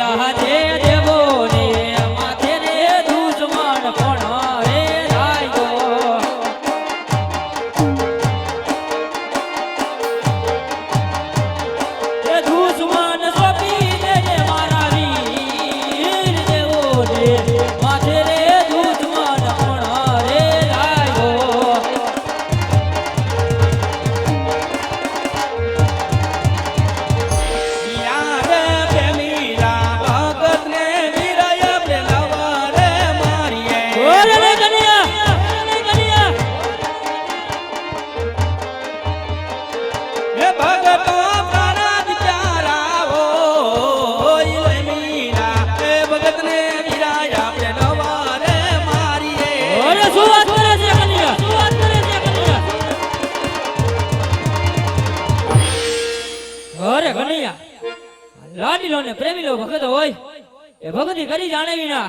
આજે દેવો ને માથે રે દુશ્મન પણ રે રાયો એ દુશ્મન સોંપી દે મારા વીર દેવો ને માથે રે દુશ્મન પણ રે રાયો લાડીલો ને પ્રેમીલો ભગત હોય એ ભગતી કરી જાણે વિના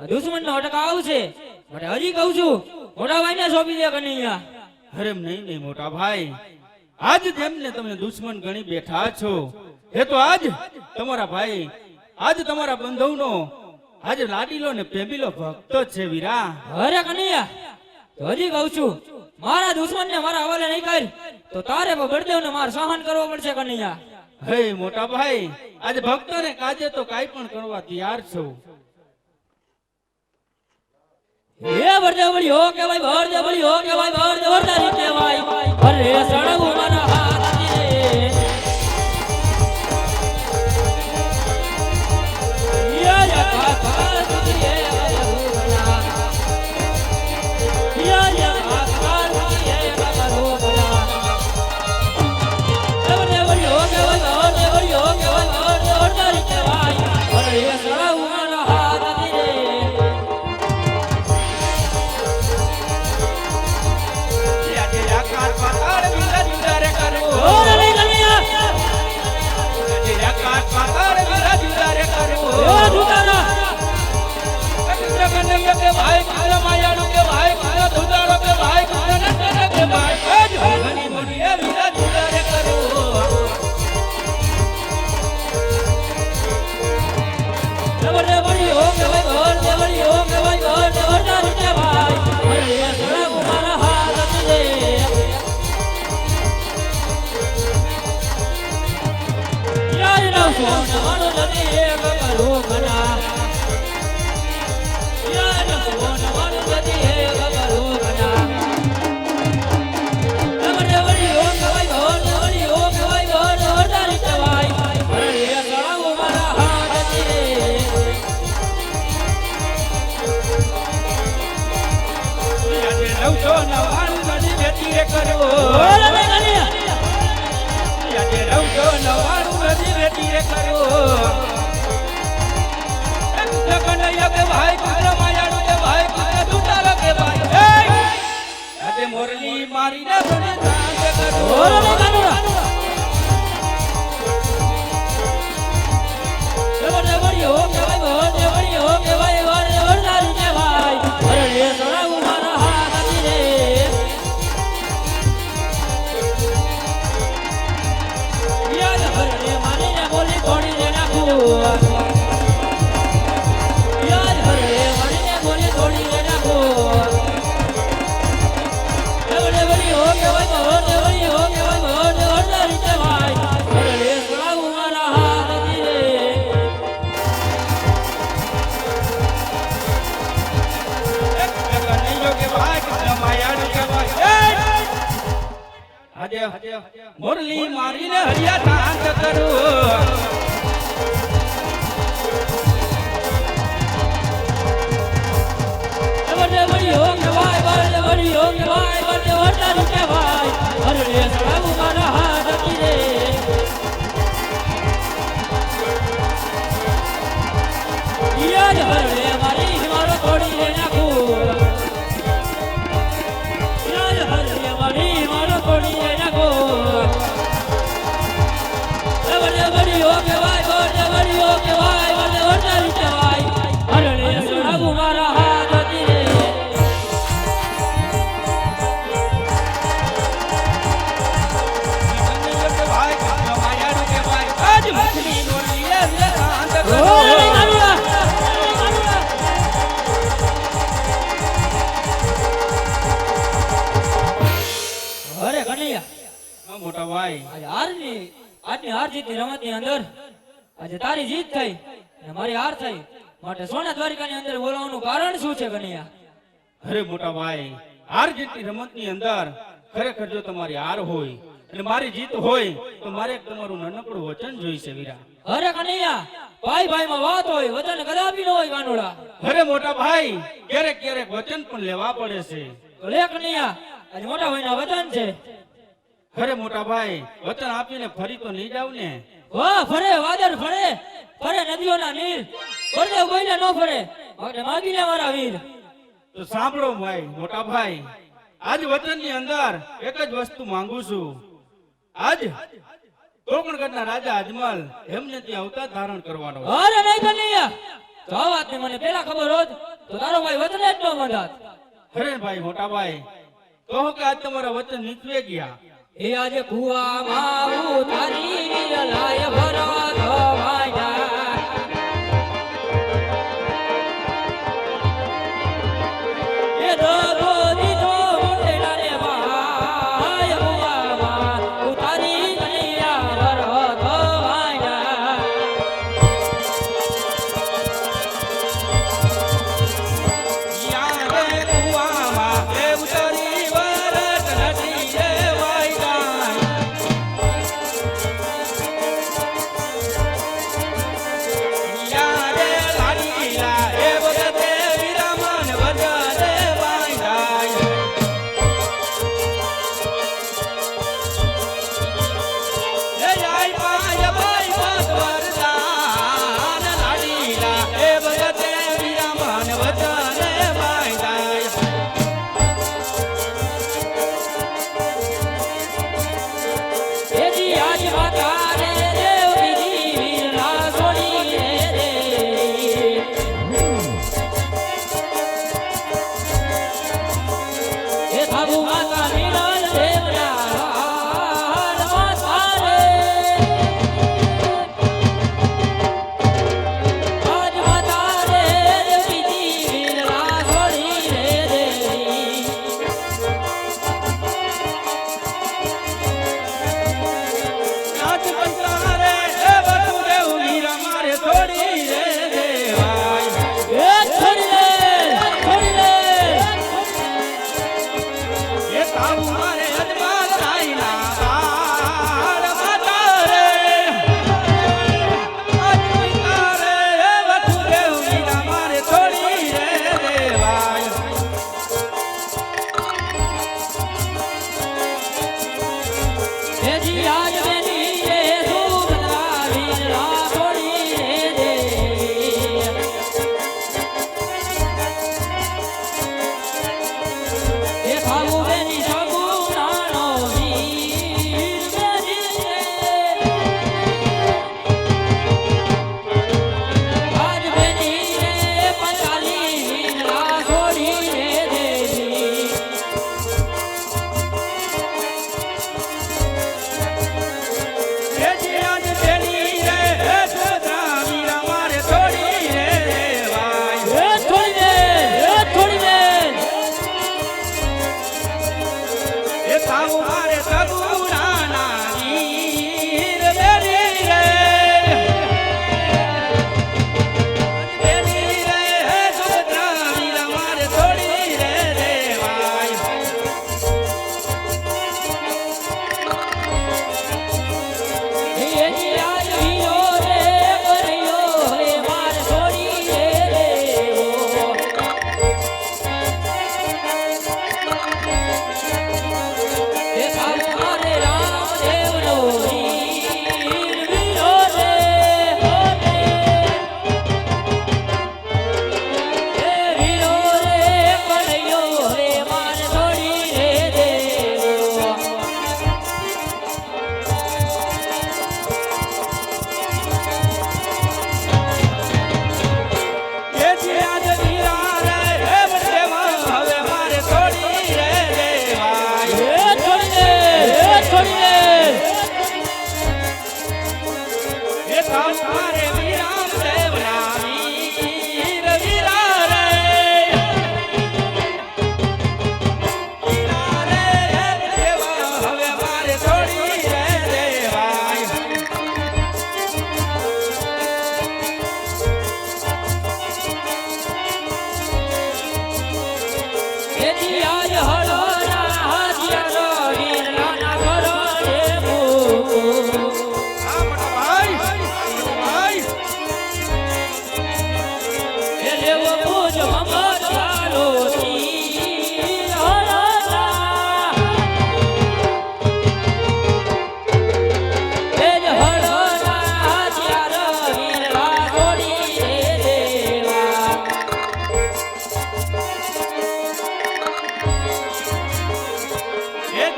દુશ્મન નો અટક આવશે માટે હજી કહું છું મોટા ભાઈ ને સોંપી દે કનૈયા અરે નહીં મોટા ભાઈ આજ તેમને તમે દુશ્મન ગણી બેઠા છો એ તો આજ તમારા ભાઈ આજ તમારા બંધુનો આજ લાડીલો ને પ્રેમીલો ભક્ત છે વીરા અરે કનૈયા તો હજી કહું છું મારા દુશ્મન ને મારા હવાલે નહીં કર તો તારે બળદેવ ને માર સહન કરવો પડશે કનૈયા હે મોટા ભાઈ આજે ભક્તોને કાજે તો કાઈ પણ કરવા તૈયાર છો હે બળદેવ બળ્યો કે ભાઈ બળદેવ બળ્યો કે ભાઈ બળદેવ વરદારી કે ભાઈ અરે સડવું મારા હાથથી રે યા કાકા સુખીએ બરુના યા કાકા સુખીએ બરુના બળદેવ બળ્યો કે ભાઈ બળદેવ બળ્યો કે ભાઈ બળદેવ વરદારી કે ભાઈ અરે સડવું મારા હાથથી રે મોરલી મારીને મને મોરલી મારીને હરિયા શાંત કરું હા મોટા ભાઈ, આજની હાર જીતની રમતની અંદર આજે તારી જીત થઈ અને મારી હાર થઈ, માટે સોના દ્વારિકાની અંદર બોલાવવાનું કારણ શું છે કનૈયા? અરે મોટા ભાઈ, હાર જીતની રમતની અંદર ખરેખર જો તમારી હાર હોય અને મારી જીત હોય તો મારે એક તમારું નાનકડું વચન જોઈશે વીરા. અરે કનૈયા, ભાઈ ભાઈમાં વાત હોય, વચન કદાપી ન હોય કાનુડા. અરે મોટા ભાઈ, ક્યારેક ક્યારેક વચન પણ લેવા પડે છે. તો લે કનૈયા, આજે મોટા ભાઈના વચન છે. અરે મોટા ભાઈ, વચન આપીને ફરી તો નહીં જાવ ને? વાહ, ફરે વાદર ફરે, ફરે નદીઓના નીર, પરદેવ કોઈને ન ફરે, માટે માગી લે મારા વીર. તો સાંભળો ભાઈ, મોટા ભાઈ, આજ વચનની અંદર એક જ વસ્તુ માંગુ છું. આજ કોકણગઢના રાજા અજમલ એમને ત્યાં અવતાર ધારણ કરવાનો છે. અરે નહીં કનૈયા, તો આ વાતની મને પેલા ખબર હોત તો તારો ભાઈ વચન જ ન બંધાત. અરે ભાઈ મોટા ભાઈ, કહો કે આજ તમારા વચન નીચવે ગયા. એ આજે કુવામાં ઉતારી લાય ભરત વાયા, એ દગો દીધો મુંડેલાને ભાઈ, કુવામાં ઉતારી કનૈયા ભરત વાયા. યારે કુવામાં એ ઉતરી વરત નથી રે વાયદા. યારે લાડીલા એ વખતે વિરામન વજને વાયદા. એ જાય પાય ભાઈ પાત વરદાન, લાડીલા એ વખતે વિરામન વજને વાયદા. એજી આજ માતા રે દેવ બીજી વીરલા છોડી રે. એ થાબુ માતા મિલન દેવના માતા રે. આજ માતા રે દેવ બીજી વીરલા છોડી રે. આજ પંચારે એ બધું દેવ વીરા મારે થોડી રે દેવાય. એ છોડી લે, છોડી લે. એ તાવું મારે અજમાલ રાયના બાળ માતા રે. આજ પંચારે એ બધું દેવ વીરા મારે થોડી રે દેવાય. એજી આજ બેની રે સુભદ્રા વીરલા છોડી રે. એ ખાવું બેની સગુણાનો વીર બેની રે. આજ બેની રે પચાલી વીરલા છોડી રે દેવી. એ જીયાન તેલી રે એ સુધરા વીરા મારે થોડી રે દેવાય. એ છોડી દે, એ છોડી દે. એ તાવું મારે સગુણાના વીર બેની રે. બેની રે હે સુભદ્રા વીરા મારે થોડી રે દેવાય. એજી આજ વીરો રે કર્યો રે માર છોડી રે દેવો. એ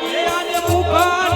એ આને મુખા